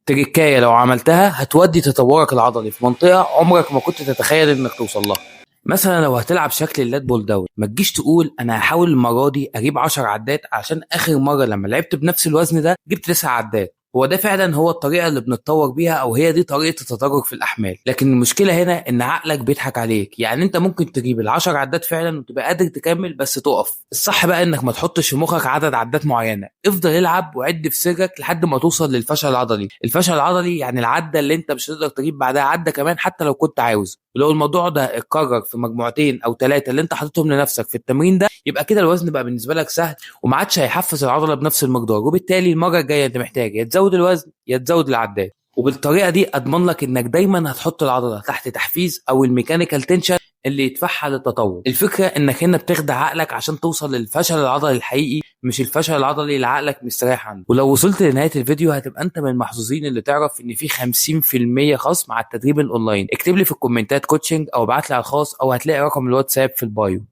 تريكايه لو عملتها هتودي تطورك العضلي في منطقه عمرك ما كنت تتخيل انك توصل لها. مثلا لو هتلعب شكل اللات بول داون، ما تجيش تقول انا هحاول المره دي اجيب 10 عدات عشان اخر مره لما لعبت بنفس الوزن ده جبت 9 عدات. هو ده فعلا هو الطريقه اللي بنتطور بيها، او هي دي طريقه التدرج في الاحمال. لكن المشكله هنا ان عقلك بيضحك عليك. يعني انت ممكن تجيب العشر عدات فعلا وتبقى قادر تكمل بس تقف. الصح بقى انك ما تحطش في مخك عدد عدات معينه، افضل العب وعد في سرك لحد ما توصل للفشل العضلي. الفشل العضلي يعني العده اللي انت مش هتقدر تجيب بعدها عده كمان حتى لو كنت عاوز. ولو الموضوع ده اتكرر في مجموعتين او ثلاثه اللي انت حاططهم لنفسك في التمرين ده، يبقى كده الوزن بقى بالنسبه لك سهل وما عادش هيحفز العضله بنفس المقدار. وبالتالي المره الجايه انت محتاج يا تزود الوزن يا تزود العدات. وبالطريقه دي اضمن لك انك دايما هتحط العضله تحت تحفيز او الميكانيكال تنشن اللي يدفعها للتطور. الفكره انك هنا بتخدع عقلك عشان توصل للفشل العضلي الحقيقي، مش الفشل العضلي اللي عقلك مستريح عنه. ولو وصلت لنهايه الفيديو هتبقى انت من المحظوظين اللي تعرف ان في 50% خصم على التدريب الاونلاين. اكتب لي في الكومنتات كوتشنج او ابعت لي على الخاص او هتلاقي رقم الواتساب في البايو.